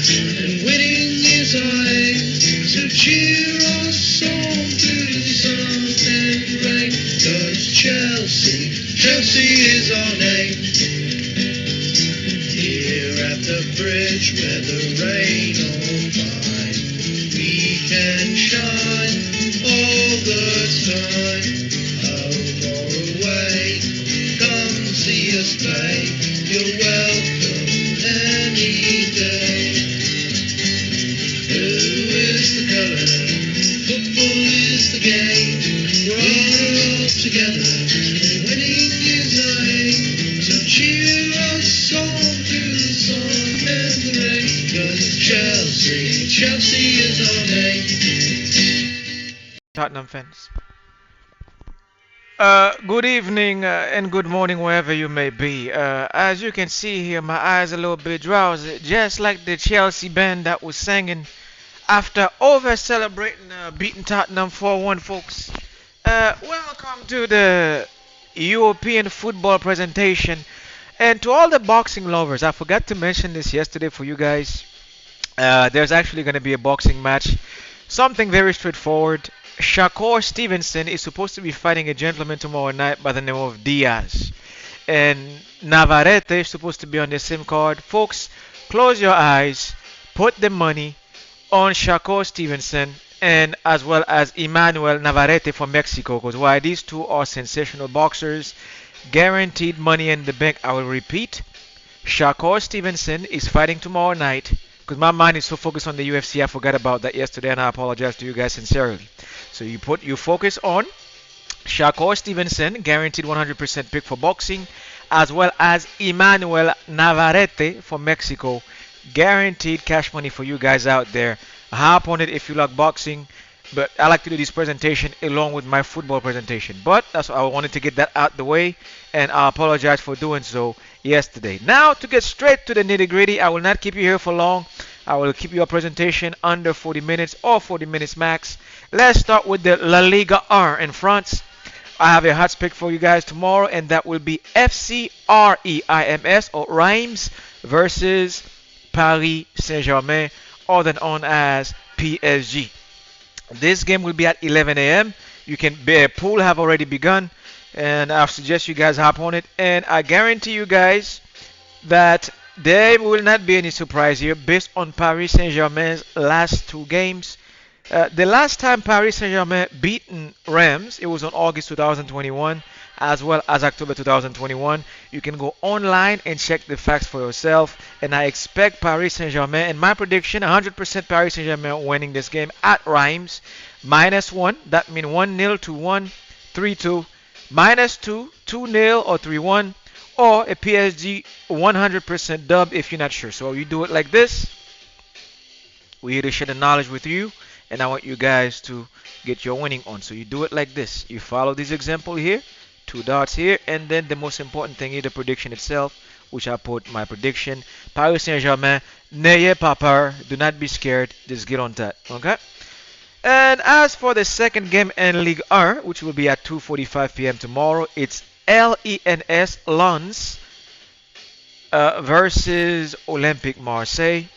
and winning is our aim. So cheer us on through the sun and rain, 'cause Chelsea is our name. Here at the bridge where the rain all fine, we can shine all the time. How far away, come see us play, you're welcome any day. Blue is the colour, football is the game, we're all up together, and winning is our aim. So cheer us on through the sun and the rain, 'cause Chelsea is our name. Tottenham fans. Good evening and good morning wherever you may be. As you can see here, my eyes are a little bit drowsy, just like the Chelsea band that was singing after over celebrating beating Tottenham 4-1, folks. Welcome to the European football presentation. And to all the boxing lovers, I forgot to mention this yesterday for you guys. There's actually going to be a boxing match. Something very straightforward. Shakur Stevenson is supposed to be fighting a gentleman tomorrow night by the name of Diaz. And Navarrete is supposed to be on the same card. Folks, close your eyes, put the money on Shakur Stevenson and as well as Emmanuel Navarrete from Mexico, because why, these two are sensational boxers. Guaranteed money in the bank. I will repeat. Shakur Stevenson is fighting tomorrow night. Because my mind is so focused on the UFC, I forgot about that yesterday, and I apologize to you guys sincerely. So you focus on Shakur Stevenson, guaranteed 100% pick for boxing, as well as Emmanuel Navarrete from Mexico, guaranteed cash money for you guys out there. Hop on it if you like boxing, but I like to do this presentation along with my football presentation. But that's why I wanted to get that out the way, and I apologize for doing so yesterday. Now to get straight to the nitty gritty, I will not keep you here for long. I will keep your presentation under 40 minutes or 40 minutes max. Let's start with the La Liga R in France. I have a hot pick for you guys tomorrow, and that will be FC Reims or Reims versus Paris Saint-Germain, other known as PSG. This game will be at 11 a.m. You can pool have already begun, and I suggest you guys hop on it. And I guarantee you guys that there will not be any surprise here based on Paris Saint-Germain's last two games. The last time Paris Saint-Germain beaten Reims, it was on August 2021 as well as October 2021. You can go online and check the facts for yourself. And I expect Paris Saint-Germain, and my prediction, 100% Paris Saint-Germain winning this game at Reims. -1, that means 1-0 to 1, 3-2. -2, 2-0 or 3-1. Or a PSG 100% dub if you're not sure. So you do it like this. We're here to share the knowledge with you, and I want you guys to get your winning on. So you do it like this. You follow this example here, 2 dots here, and then the most important thing is the prediction itself, which I put my prediction. Paris Saint-Germain, n'ayez pas peur, do not be scared, just get on that, okay? And as for the second game in Ligue 1, which will be at 2:45 p.m. tomorrow, it's Lens versus Olympique Marseille.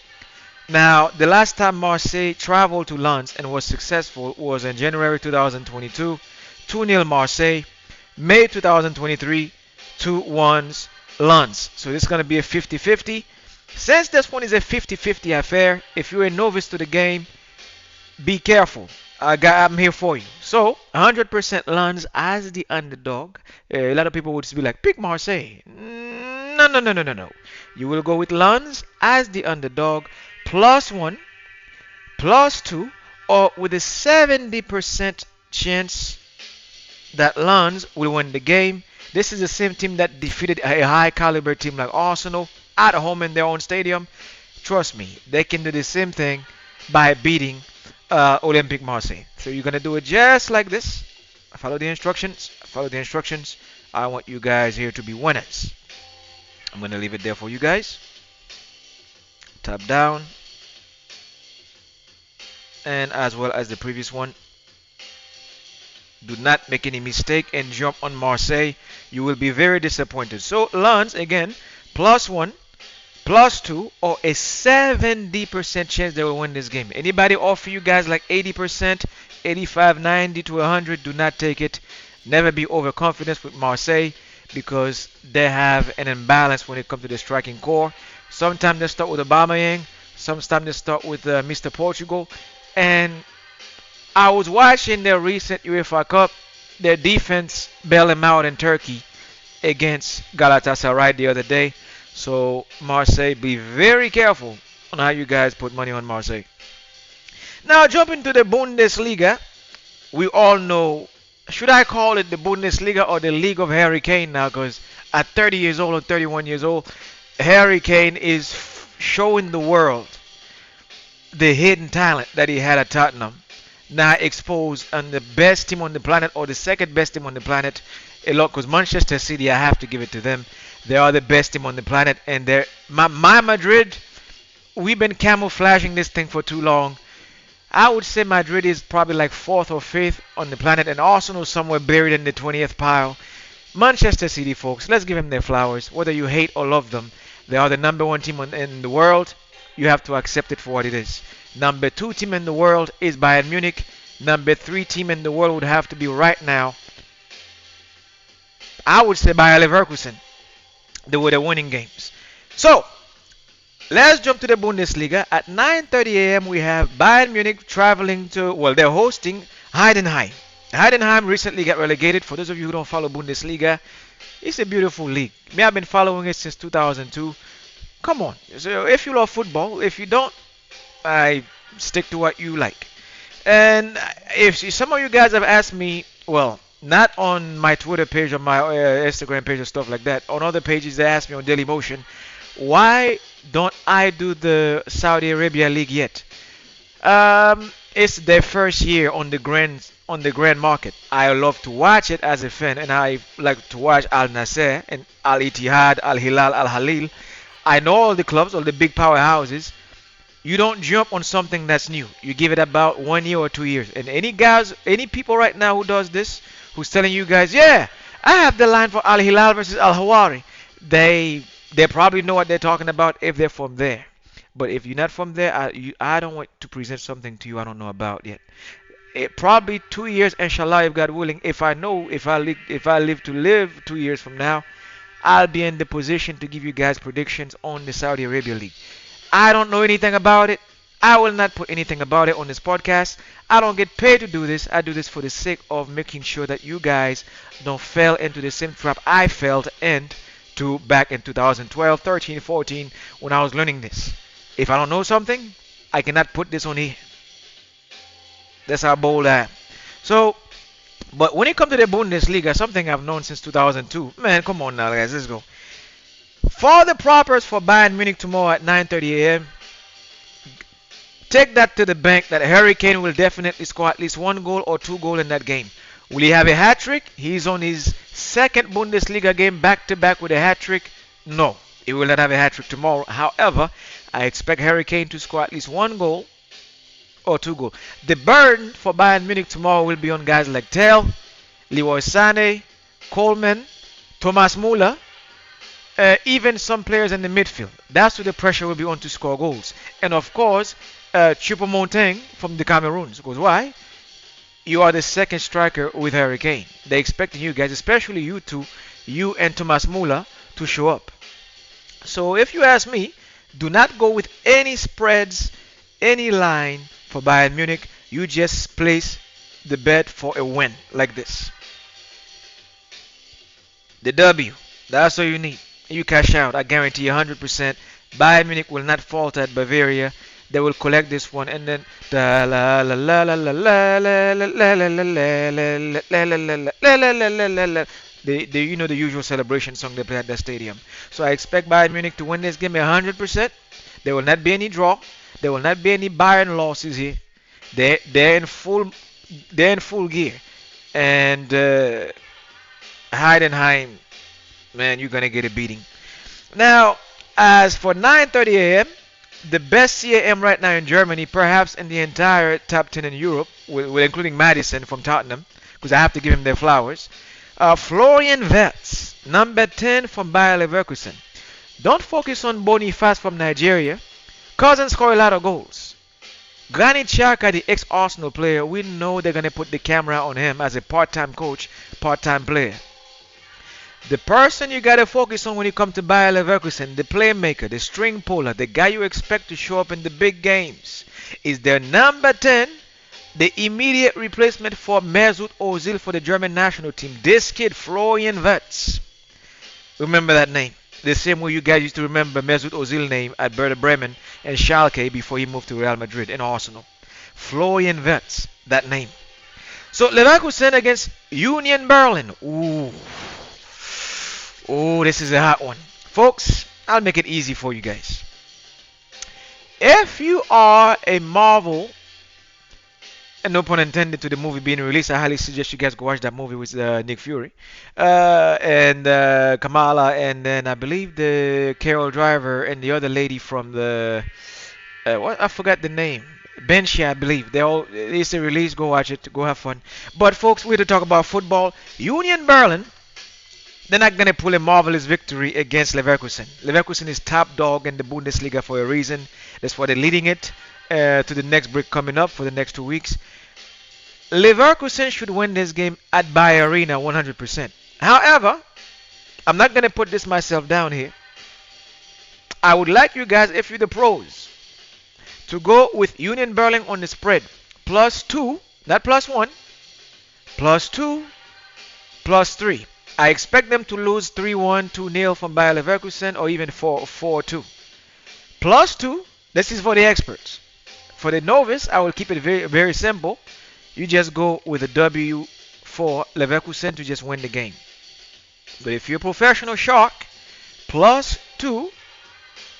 Now, the last time Marseille traveled to Lens and was successful was in January 2022, 2-0 Marseille. May 2023, 2-1 Lens. So this is going to be a 50-50. Since this one is a 50-50 affair, if you're a novice to the game, be careful. I'm here for you. So, 100% Lens as the underdog. A lot of people would be like, pick Marseille. No. You will go with Lens as the underdog, +1, +2, or with a 70% chance that Lens will win the game. This is the same team that defeated a high caliber team like Arsenal at home in their own stadium. Trust me, they can do the same thing by beating Olympique Marseille. So you're going to do it just like this. Follow the instructions. I want you guys here to be winners. I'm going to leave it there for you guys. Tap down. And as well as the previous one, do not make any mistake and jump on Marseille. You will be very disappointed. So Lens again, +1, +2 or a 70% chance they will win this game. Anybody offer you guys like 80%, 85, 90 to 100, do not take it. Never be overconfident with Marseille because they have an imbalance when it comes to the striking core. Sometimes they start with Aubameyang, sometimes they start with Mr. Portugal. And I was watching their recent UEFA Cup. Their defense bailed them out in Turkey against Galatasaray the other day. So Marseille, be very careful on how you guys put money on Marseille. Now jumping to the Bundesliga, we all know. Should I call it the Bundesliga or the League of Harry Kane now? Because at 30 years old or 31 years old, Harry Kane is showing the world the hidden talent that he had at Tottenham. Now exposed on the best team on the planet or the second best team on the planet. A lot, because Manchester City, I have to give it to them. They are the best team on the planet, and they're my Madrid. We've been camouflaging this thing for too long. I would say Madrid is probably like fourth or fifth on the planet, and Arsenal somewhere buried in the 20th pile. Manchester City, folks, let's give them their flowers. Whether you hate or love them, they are the number one team in the world. You have to accept it for what it is. Number two team in the world is Bayern Munich. Number three team in the world would have to be right now, I would say, Bayer Leverkusen. They were the winning games. So, let's jump to the Bundesliga. At 9:30 a.m. we have Bayern Munich traveling to, well, they're hosting Heidenheim. Heidenheim recently got relegated. For those of you who don't follow Bundesliga, it's a beautiful league. Me, I've been following it since 2002. Come on. So if you love football, if you don't, I stick to what you like. And if some of you guys have asked me, well, not on my Twitter page or my Instagram page or stuff like that. On other pages, they ask me on Daily Motion, why don't I do the Saudi Arabia League yet? It's their first year on the grand market. I love to watch it as a fan, and I like to watch Al Nasser and Al Ittihad, Al Hilal, Al Halil. I know all the clubs, all the big powerhouses. You don't jump on something that's new. You give it about 1 year or 2 years. And any guys, any people right now who does this, who's telling you guys, yeah, I have the line for Al Hilal versus Al Hawari, they probably know what they're talking about if they're from there. But if you're not from there, I don't want to present something to you I don't know about yet. Probably 2 years, inshallah, if God willing, if I know, if I live to live 2 years from now, I'll be in the position to give you guys predictions on the Saudi Arabia League. I don't know anything about it. I will not put anything about it on this podcast. I don't get paid to do this. I do this for the sake of making sure that you guys don't fall into the same trap I fell into back in 2012, 13, 14 when I was learning this. If I don't know something, I cannot put this on here. That's how bold I am. So, but when it comes to the Bundesliga, something I've known since 2002. Man, come on now, guys, let's go. For the propers for Bayern Munich tomorrow at 9:30 a.m., take that to the bank that Harry Kane will definitely score at least one goal or two goals in that game. Will he have a hat trick? He's on his second Bundesliga game back to back with a hat trick. No, he will not have a hat trick tomorrow. However, I expect Harry Kane to score at least one goal or two goals. The burden for Bayern Munich tomorrow will be on guys like Tell, Leroy Sané, Coleman, Thomas Müller, even some players in the midfield. That's where the pressure will be on to score goals. And of course, Choupo-Moting from the Cameroons. Because why? You are the second striker with Harry Kane. They're expecting you guys, especially you two, you and Thomas Müller, to show up. So if you ask me, do not go with any spreads, any line for Bayern Munich. You just place the bet for a win like this. The W. That's all you need. You cash out. I guarantee 100%. Bayern Munich will not falter at Bavaria. They will collect this one and then the you know the usual celebration song they play at the stadium. So I expect Bayern Munich to win this game 100%. There will not be any draw. There will not be any Bayern losses here. They're in full gear. And Heidenheim, man, you're gonna get a beating. Now, as for 9:30 a.m., the best CAM right now in Germany, perhaps in the entire top 10 in Europe, with including Madison from Tottenham, because I have to give him their flowers. Florian Wirtz, number 10 from Bayer Leverkusen. Don't focus on Boniface from Nigeria. Cousins score a lot of goals. Granit Xhaka, the ex-Arsenal player, we know they're going to put the camera on him as a part-time coach, part-time player. The person you got to focus on when you come to Bayer Leverkusen, the playmaker, the string puller, the guy you expect to show up in the big games, is their number 10, the immediate replacement for Mesut Ozil for the German national team. This kid, Florian Wirtz. Remember that name. The same way you guys used to remember Mesut Ozil's name at Werder Bremen and Schalke before he moved to Real Madrid and Arsenal. Florian Wirtz, that name. So Leverkusen against Union Berlin. Ooh. Oh, this is a hot one. Folks, I'll make it easy for you guys. If you are a Marvel, and no pun intended to the movie being released, I highly suggest you guys go watch that movie with Nick Fury and Kamala, and then I believe the Carol Driver and the other lady from the what I forgot the name. Benshi, I believe. It's a release. Go watch it. Go have fun. But folks, we're to talk about football. Union Berlin. They're not going to pull a marvelous victory against Leverkusen. Leverkusen is top dog in the Bundesliga for a reason. That's why they're leading it to the next break coming up for the next 2 weeks. Leverkusen should win this game at Bayer Arena 100%. However, I'm not going to put this myself down here. I would like you guys, if you're the pros, to go with Union Berlin on the spread. +2, not +1, +2, +3. I expect them to lose 3-1, 2-0 from Bayer Leverkusen, or even 4-2. +2, this is for the experts. For the novice, I will keep it very, very simple. You just go with a W for Leverkusen to just win the game. But if you're a professional shark, +2,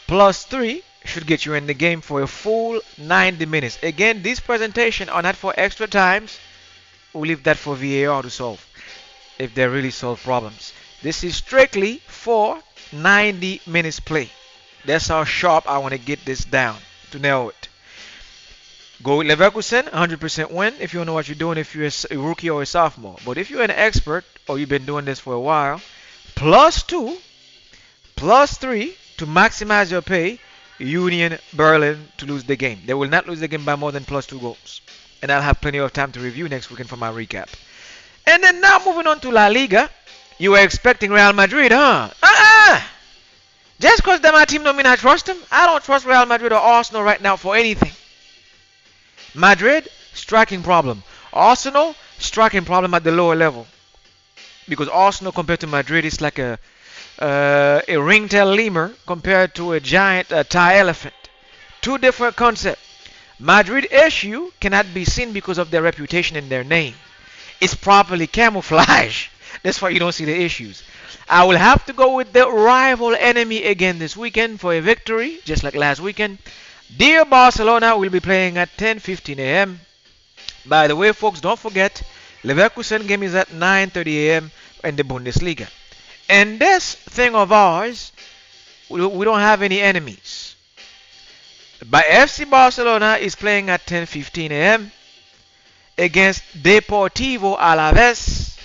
+3 should get you in the game for a full 90 minutes. Again, these presentations are not for extra times. We'll leave that for VAR to solve, if they really solve problems. This is strictly for 90 minutes play. That's how sharp I want to get this down to nail it. Go with Leverkusen, 100% win if you know what you're doing, if you're a rookie or a sophomore. But if you're an expert or you've been doing this for a while, +2, +3 to maximize your pay, Union Berlin to lose the game. They will not lose the game by more than +2 goals. And I'll have plenty of time to review next weekend for my recap. And then now moving on to La Liga. You were expecting Real Madrid, huh? Just because they're my team don't mean I trust them. I don't trust Real Madrid or Arsenal right now for anything. Madrid, striking problem. Arsenal, striking problem at the lower level. Because Arsenal compared to Madrid is like a ringtail lemur compared to a giant Thai elephant. Two different concepts. Madrid issue cannot be seen because of their reputation and their name. It's properly camouflaged. That's why you don't see the issues. I will have to go with the rival enemy again this weekend for a victory, just like last weekend. Dear Barcelona will be playing at 10:15 a.m. By the way, folks, don't forget, Leverkusen game is at 9:30 a.m. in the Bundesliga. And this thing of ours, we don't have any enemies. But FC Barcelona is playing at 10:15 a.m. against Deportivo Alaves,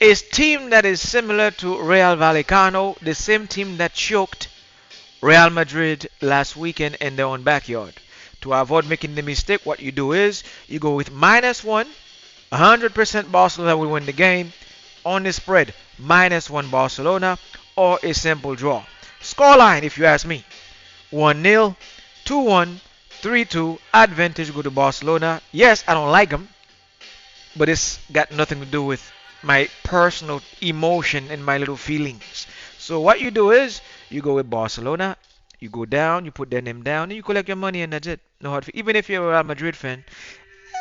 a team that is similar to Real Vallecano, the same team that choked Real Madrid last weekend in their own backyard. To avoid making the mistake, what you do is you go with -1, 100% Barcelona will win the game. On the spread, -1 Barcelona, or a simple draw. Scoreline, if you ask me, 1-0, 2-1, 3-2, advantage go to Barcelona. Yes, I don't like them, but it's got nothing to do with my personal emotion and my little feelings. So what you do is you go with Barcelona, you go down, you put their name down, and you collect your money, and that's it. No hard feelings. Even if you're a Real Madrid fan,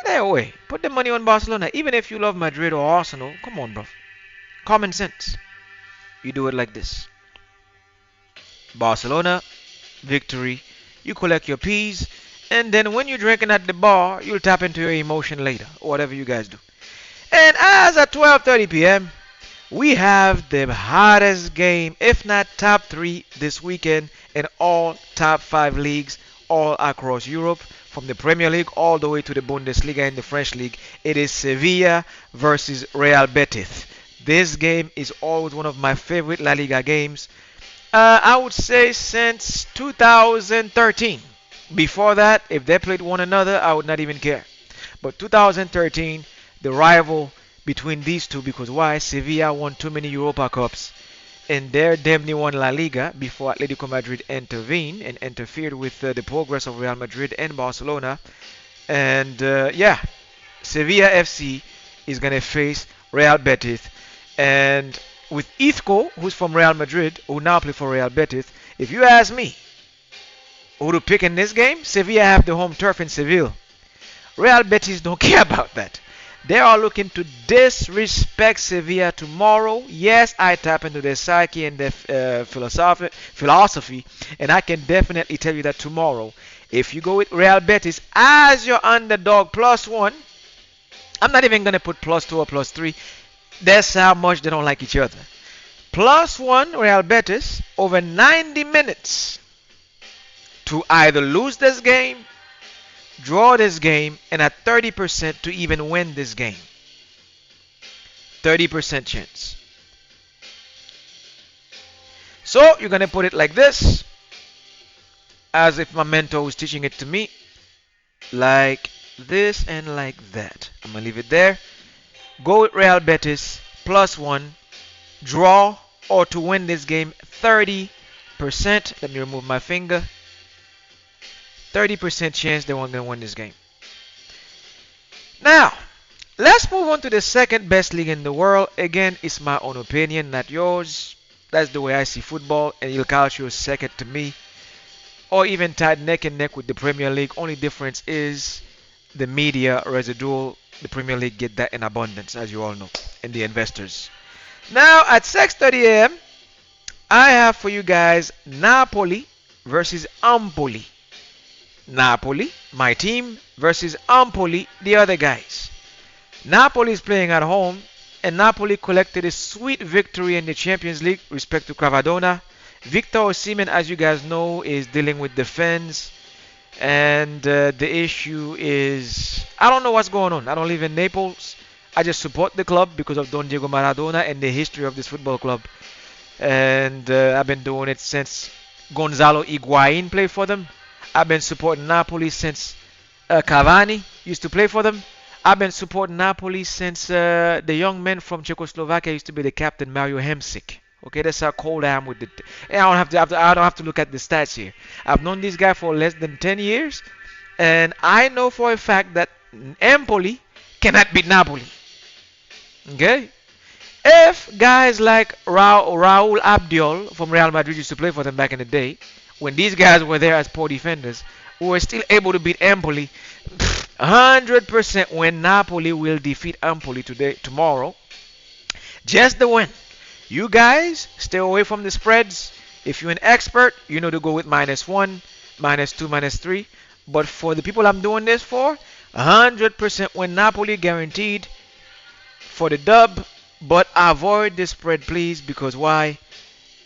that way, put the money on Barcelona. Even if you love Madrid or Arsenal, come on, bro. Common sense. You do it like this. Barcelona, victory. You collect your P's, and then when you're drinking at the bar, you'll tap into your emotion later, or whatever you guys do. And as at 12:30 p.m., we have the hottest game, if not top 3 this weekend in all top 5 leagues all across Europe, from the Premier League all the way to the Bundesliga and the French League. It is Sevilla versus Real Betis. This game is always one of my favorite La Liga games. I would say since 2013. Before that, if they played one another, I would not even care. But 2013, the rival between these two, because why? Sevilla won too many Europa Cups, and they damn near won La Liga before Atletico Madrid intervened and interfered with the progress of Real Madrid and Barcelona. And yeah, Sevilla FC is going to face Real Betis. And with Isco, who's from Real Madrid, who now play for Real Betis, if you ask me who to pick in this game, Sevilla have the home turf in Seville. Real Betis don't care about that. They are looking to disrespect Sevilla tomorrow. Yes, I tap into their psyche and their philosophy, and I can definitely tell you that tomorrow, if you go with Real Betis as your underdog +1, I'm not even going to put +2 or +3. That's how much they don't like each other. +1 Real Betis over 90 minutes to either lose this game, draw this game, and at 30% to even win this game. 30% chance. So you're going to put it like this, as if my mentor was teaching it to me. Like this and like that. I'm going to leave it there. Go with Real Betis +1, draw, or to win this game 30%. Let me remove my finger. 30% chance they won't gonna win this game. Now, let's move on to the second best league in the world. Again, it's my own opinion, not yours. That's the way I see football, and Il Calcio is second to me, or even tied neck and neck with the Premier League. Only difference is the media residual. The Premier League get that in abundance, as you all know, and the investors. Now, at 6:30 a.m., I have for you guys Napoli versus Empoli. Napoli, my team, versus Empoli, the other guys. Napoli is playing at home, and Napoli collected a sweet victory in the Champions League, respect to Cravadona. Victor Osimhen, as you guys know, is dealing with the fans, and the issue is, I don't know what's going on. I don't live in Naples. I just support the club because of Don Diego Maradona and the history of this football club. And I've been doing it since Gonzalo Higuain played for them. I've been supporting Napoli since Cavani used to play for them. I've been supporting Napoli since the young man from Czechoslovakia used to be the captain, Mario Hemsik. Okay, that's how cold I am with it. And I don't have to look at the stats here. I've known this guy for less than 10 years, and I know for a fact that Empoli cannot beat Napoli. Okay, if guys like Raul Abdiol from Real Madrid used to play for them back in the day, when these guys were there as poor defenders, who were still able to beat Empoli, 100% when Napoli will defeat Empoli tomorrow. Just the win. You guys stay away from the spreads. If you're an expert, you know to go with -1, -2, -3. But for the people I'm doing this for, 100% win Napoli guaranteed for the dub. But avoid the spread, please, because why?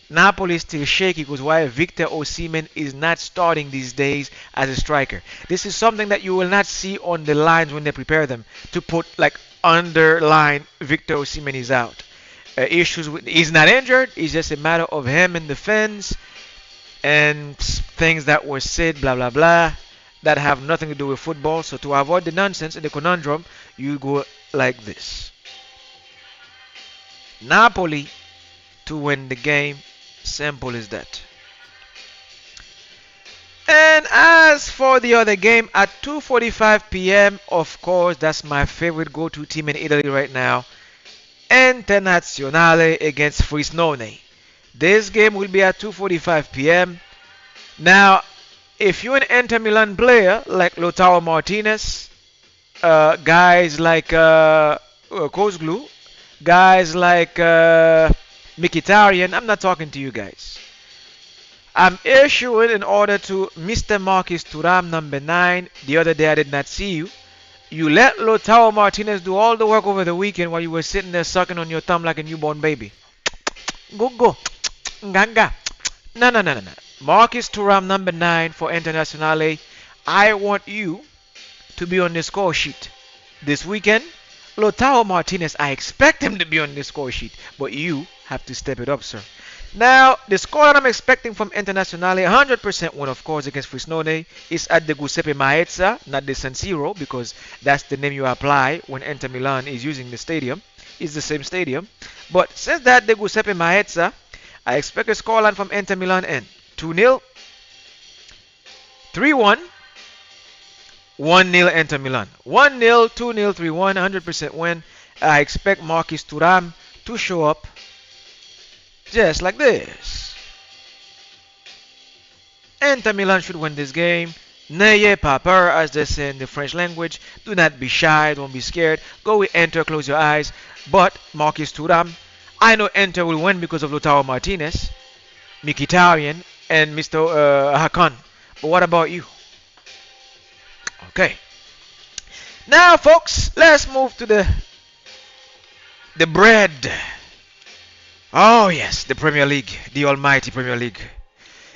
Napoli is still shaky because why? Victor Osimhen is not starting these days as a striker. This is something that you will not see on the lines when they prepare them to put like underline Victor Osimhen is out. Issues with, he's not injured. It's just a matter of him and the fans and things that were said, blah blah blah, that have nothing to do with football. So to avoid the nonsense and the conundrum, you go like this: Napoli to win the game. Simple as that. And as for the other game at 2:45 p.m., of course, that's my favorite go-to team in Italy right now. Internazionale against Frisnone. This game will be at 2:45 p.m. Now, if you're an Inter Milan player like Lautaro Martinez, guys like Kozglu, guys like Mkhitaryan, I'm not talking to you guys. I'm issuing an order to Mr. Marcus Thuram, number 9. The other day I did not see you. You let Lautaro Martinez do all the work over the weekend while you were sitting there sucking on your thumb like a newborn baby. Go. Ganga. No. Marcus Thuram, number 9 for Internazionale. I want you to be on the score sheet this weekend Lotao Martinez, I expect him to be on the score sheet, but you have to step it up, sir. Now, the score that I'm expecting from Internazionale, 100% win, of course, against Frisnone, is at the Giuseppe Meazza, not the San Siro, because that's the name you apply when Inter Milan is using the stadium. It's the same stadium. But since that the Giuseppe Meazza, I expect a scoreline from Inter Milan in 2-0, 3-1, 1-0 Inter Milan. 1-0, 2-0, 3-1, 100% win. I expect Marquis Thuram to show up just like this. Inter Milan should win this game. N'ayez pas peur, as they say in the French language. Do not be shy, don't be scared. Go with Inter, close your eyes. But Marquis Thuram, I know Inter will win because of Lautaro Martinez, Mkhitaryan, and Mr. Hakan. But what about you? Okay. Now, folks, let's move to the bread. Oh, yes, the Premier League, the almighty Premier League.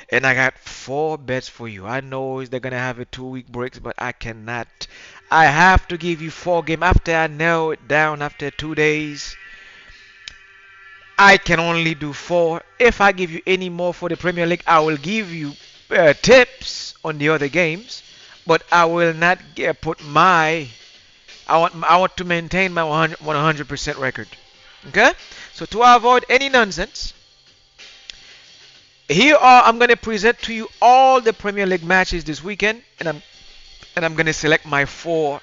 And I got 4 bets for you. I know they're going to have a 2-week break, but I cannot. I have to give you 4 games. After I narrow it down after 2 days, I can only do 4. If I give you any more for the Premier League, I will give you tips on the other games. But I will not put my... I want to maintain my 100% record. Okay? So to avoid any nonsense, I'm going to present to you all the Premier League matches this weekend, and I'm going to select my 4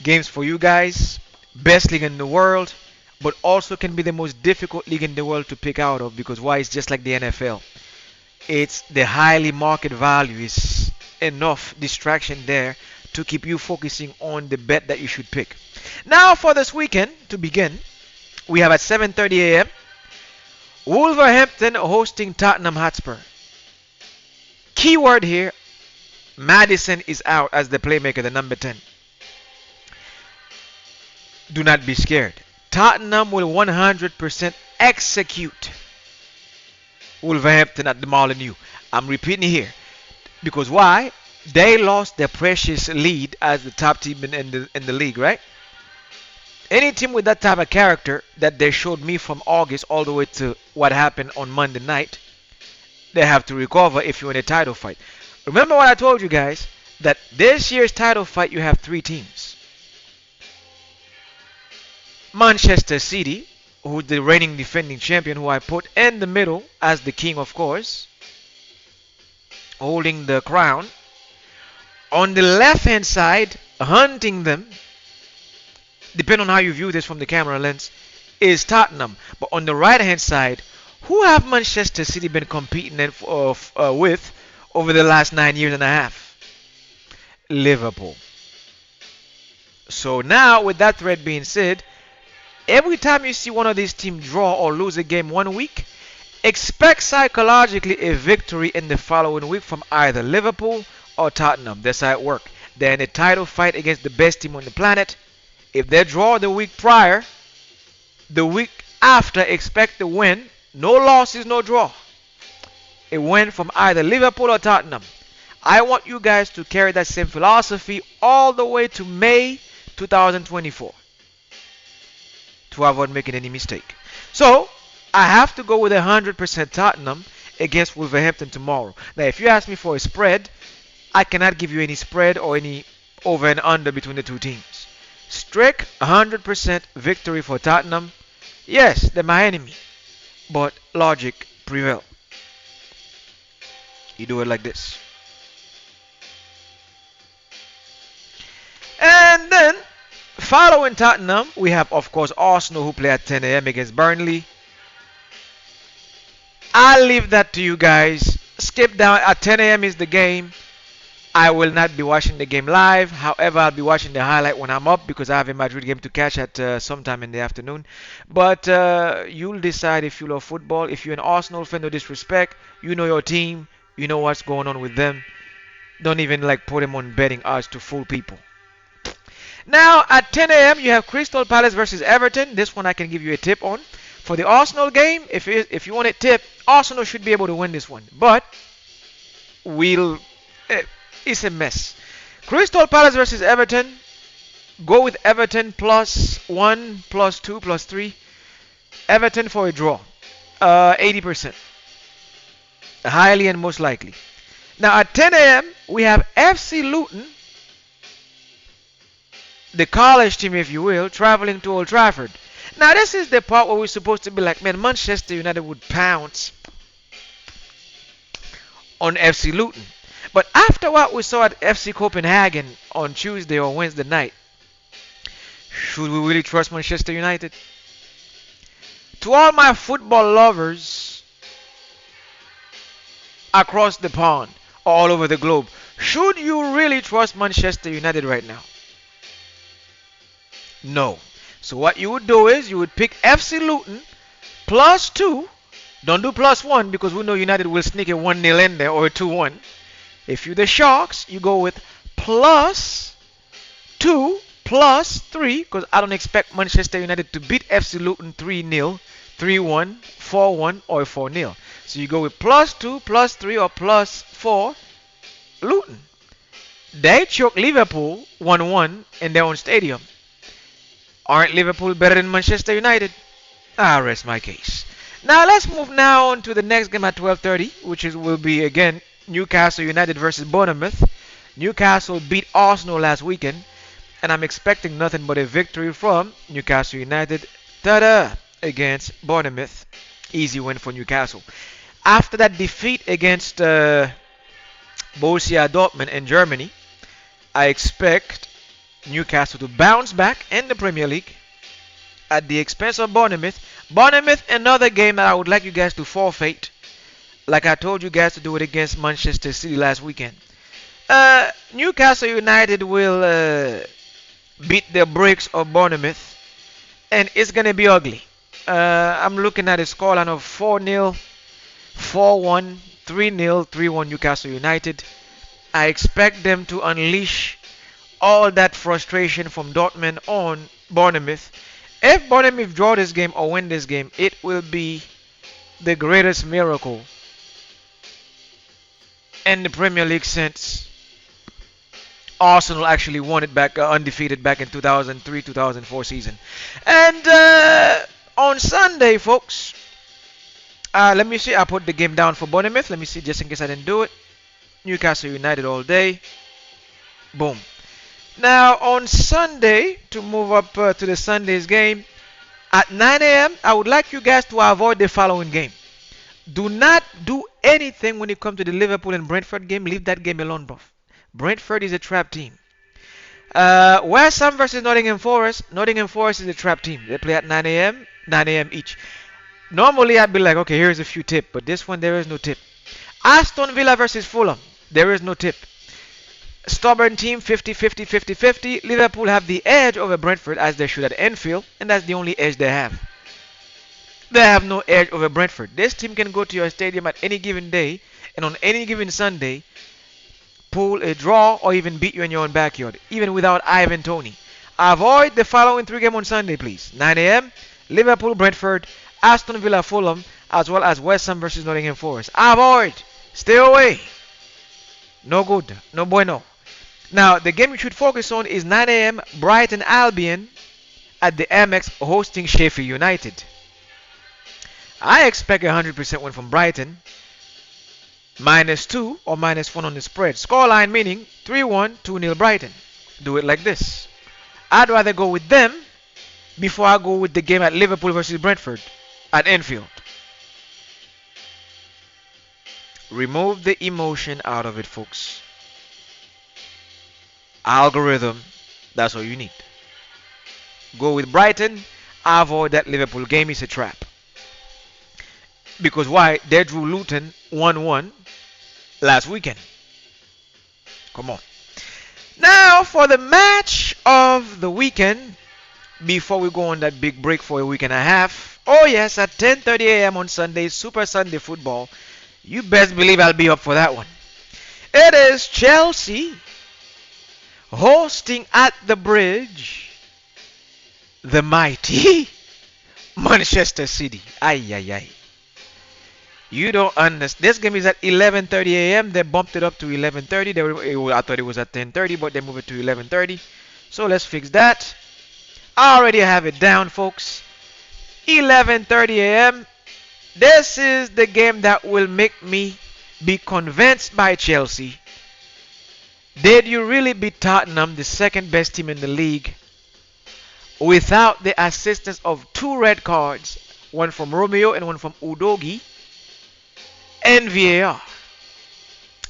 games for you guys. Best league in the world, but also can be the most difficult league in the world to pick out of, because why? It's just like the NFL. It's the highly market value is enough distraction there to keep you focusing on the bet that you should pick. Now for this weekend, to begin, we have at 7:30 a.m. Wolverhampton hosting Tottenham Hotspur. Keyword here, Madison is out as the playmaker, the number 10. Do not be scared. Tottenham will 100% execute Wolverhampton at the Molineux. I'm repeating here. Because why? They lost their precious lead as the top team in the league, right? Any team with that type of character that they showed me from August all the way to what happened on Monday night, they have to recover if you're in a title fight. Remember what I told you guys, that this year's title fight you have 3 teams. Manchester City, who's the reigning defending champion, who I put in the middle as the king, of course, holding the crown. On the left hand side, hunting them, depending on how you view this from the camera lens, is Tottenham. But on the right hand side, who have Manchester City been competing with over the last 9 years and a half? Liverpool. So now, with that thread being said, every time you see one of these teams draw or lose a game one week, expect psychologically a victory in the following week from either Liverpool or Tottenham. That's how it works. They're in a title fight against the best team on the planet. If they draw the week prior, the week after, expect a win. No losses, no draw. A win from either Liverpool or Tottenham. I want you guys to carry that same philosophy all the way to May 2024 to avoid making any mistake. So, I have to go with 100% Tottenham against Wolverhampton tomorrow. Now, if you ask me for a spread, I cannot give you any spread or any over and under between the 2 teams. Strict 100% victory for Tottenham. Yes, they're my enemy, but logic prevails. You do it like this. And then, following Tottenham, we have, of course, Arsenal, who play at 10 a.m. against Burnley. I'll leave that to you guys. Skip down. At 10 a.m. is the game. I will not be watching the game live. However, I'll be watching the highlight when I'm up, because I have a Madrid game to catch at sometime in the afternoon. But you'll decide if you love football. If you're an Arsenal fan, no disrespect, you know your team, you know what's going on with them. Don't even put them on betting odds to fool people. Now at 10 a.m. you have Crystal Palace versus Everton. This one I can give you a tip on. For the Arsenal game, if you want a tip, Arsenal should be able to win this one. But it's a mess. Crystal Palace versus Everton. Go with Everton +1, +2, +3. Everton for a draw. 80%. Highly and most likely. Now at 10 a.m. we have FC Luton, the college team if you will, traveling to Old Trafford. Now this is the part where we're supposed to be like, man, Manchester United would pounce on FC Luton. But after what we saw at FC Copenhagen on Tuesday or Wednesday night, should we really trust Manchester United? To all my football lovers across the pond, all over the globe, should you really trust Manchester United right now? No. So what you would do is you would pick FC Luton +2. Don't do +1 because we know United will sneak a 1-0 in there or a 2-1. If you're the Sharks, you go with +2, +3 because I don't expect Manchester United to beat FC Luton 3-0, 3-1, 4-1 or 4-0. So you go with +2, +3 or +4 Luton. They choke Liverpool 1-1 in their own stadium. Aren't Liverpool better than Manchester United? I rest my case. Now let's move now on to the next game at 12:30, which will be again Newcastle United versus Bournemouth. Newcastle beat Arsenal last weekend, and I'm expecting nothing but a victory from Newcastle United. Ta-da! Against Bournemouth. Easy win for Newcastle. After that defeat against Borussia Dortmund in Germany, I expect Newcastle to bounce back in the Premier League at the expense of Bournemouth. Bournemouth, another game that I would like you guys to forfeit, like I told you guys to do it against Manchester City last weekend. Newcastle United will beat the brakes of Bournemouth, and it's going to be ugly. I'm looking at a scoreline of 4-0, 4-1, 3-0, 3-1 Newcastle United. I expect them to unleash all that frustration from Dortmund on Bournemouth. If Bournemouth draw this game or win this game, it will be the greatest miracle in the Premier League since Arsenal actually won it back undefeated back in 2003-2004 season. And on Sunday, folks, let me see. I put the game down for Bournemouth. Let me see, just in case I didn't do it. Newcastle United all day. Boom. Now on Sunday, to move up to the Sunday's game, at 9 a.m., I would like you guys to avoid the following game. Do not do anything when it comes to the Liverpool and Brentford game. Leave that game alone, bro. Brentford is a trap team. West Ham versus Nottingham Forest. Nottingham Forest is a trap team. They play at 9 a.m., 9 a.m. each. Normally, I'd be like, okay, here's a few tips, but this one, there is no tip. Aston Villa versus Fulham. There is no tip. Stubborn team, 50-50, 50-50. Liverpool have the edge over Brentford as they should at Anfield, and that's the only edge they have. They have no edge over Brentford. This team can go to your stadium at any given day and on any given Sunday pull a draw or even beat you in your own backyard, even without Ivan Toney. Avoid the following three games on Sunday, please. 9 a.m., Liverpool, Brentford, Aston Villa, Fulham, as well as West Ham versus Nottingham Forest. Avoid. Stay away. No good. No bueno. Now, the game you should focus on is 9 a.m. Brighton Albion at the Amex hosting Sheffield United. I expect a 100% win from Brighton. -2 or -1 on the spread. Scoreline meaning 3-1, 2-0 Brighton. Do it like this. I'd rather go with them before I go with the game at Liverpool versus Brentford at Anfield. Remove the emotion out of it, folks. Algorithm, that's all you need. Go with Brighton. Avoid that Liverpool game. It's a trap. Because why? They drew Luton 1-1 last weekend. Come on. Now for the match of the weekend, before we go on that big break for a week and a half. Oh yes, at 10:30 a.m. on Sunday, Super Sunday football. You best believe I'll be up for that one. It is Chelsea hosting at the Bridge the mighty Manchester City. Ay, ay, ay. You don't understand. This game is at 11:30 a.m. They bumped it up to 11:30. I thought it was at 10:30, but they moved it to 11:30. So let's fix that. I already have it down, folks. 11:30 a.m. This is the game that will make me be convinced by Chelsea. Did you really beat Tottenham, the second best team in the league, without the assistance of two red cards, one from Romeo and one from Udogi, and VAR?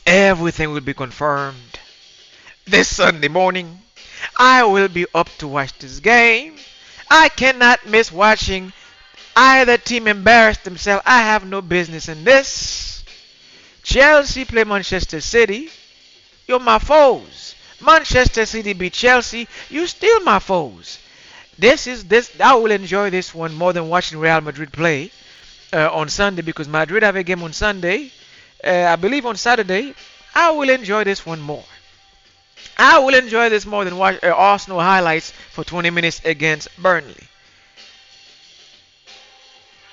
Everything will be confirmed this Sunday morning. I will be up to watch this game. I cannot miss watching either team embarrass themselves. I have no business in this. Chelsea play Manchester City. You're my foes. Manchester City beat Chelsea. You still my foes. This. I will enjoy this one more than watching Real Madrid play on Sunday because Madrid have a game on Sunday. I believe on Saturday. I will enjoy this one more. I will enjoy this more than watch Arsenal highlights for 20 minutes against Burnley.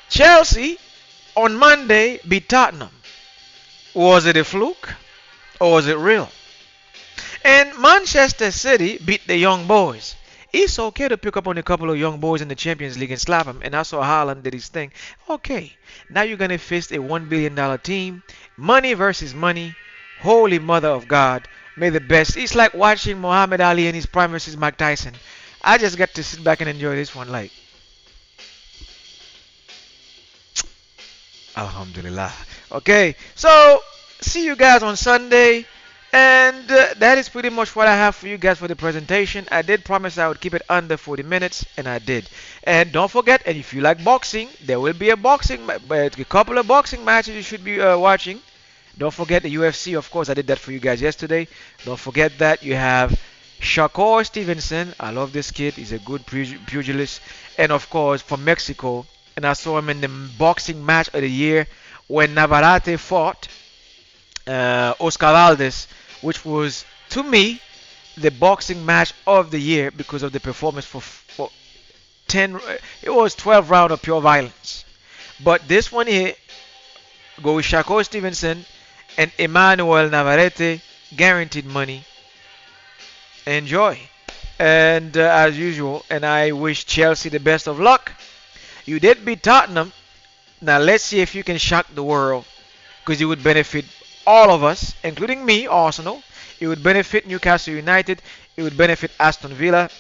Chelsea on Monday beat Tottenham. Was it a fluke or was it real? And Manchester City beat the Young Boys. It's okay to pick up on a couple of young boys in the Champions League and slap them. And I saw Haaland did his thing. Okay, now you're going to face a $1 billion team. Money versus money. Holy Mother of God. May the best. It's like watching Muhammad Ali in his prime versus Mike Tyson. I just got to sit back and enjoy this one like. Alhamdulillah. Okay, so see you guys on Sunday. And that is pretty much what I have for you guys for the presentation. I did promise I would keep it under 40 minutes, and I did. And don't forget, and if you like boxing, there will be a couple of boxing matches you should be watching. Don't forget the UFC, of course, I did that for you guys yesterday. Don't forget that you have Shakur Stevenson. I love this kid. He's a good pugilist. And of course, from Mexico. And I saw him in the boxing match of the year when Navarrete fought Oscar Valdez, which was, to me, the boxing match of the year because of the performance for 10, it was 12 rounds of pure violence. But this one here, go with Shakur Stevenson and Emmanuel Navarrete, guaranteed money. Enjoy. And as usual, and I wish Chelsea the best of luck. You did beat Tottenham. Now let's see if you can shock the world, because it would benefit all of us, including me, Arsenal. It would benefit Newcastle United. It would benefit Aston Villa.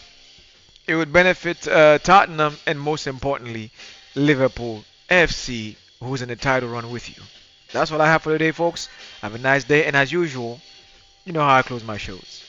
It would benefit Tottenham, and most importantly, Liverpool FC, who's in the title run with you. That's what I have for today, folks. Have a nice day, and as usual, you know how I close my shows.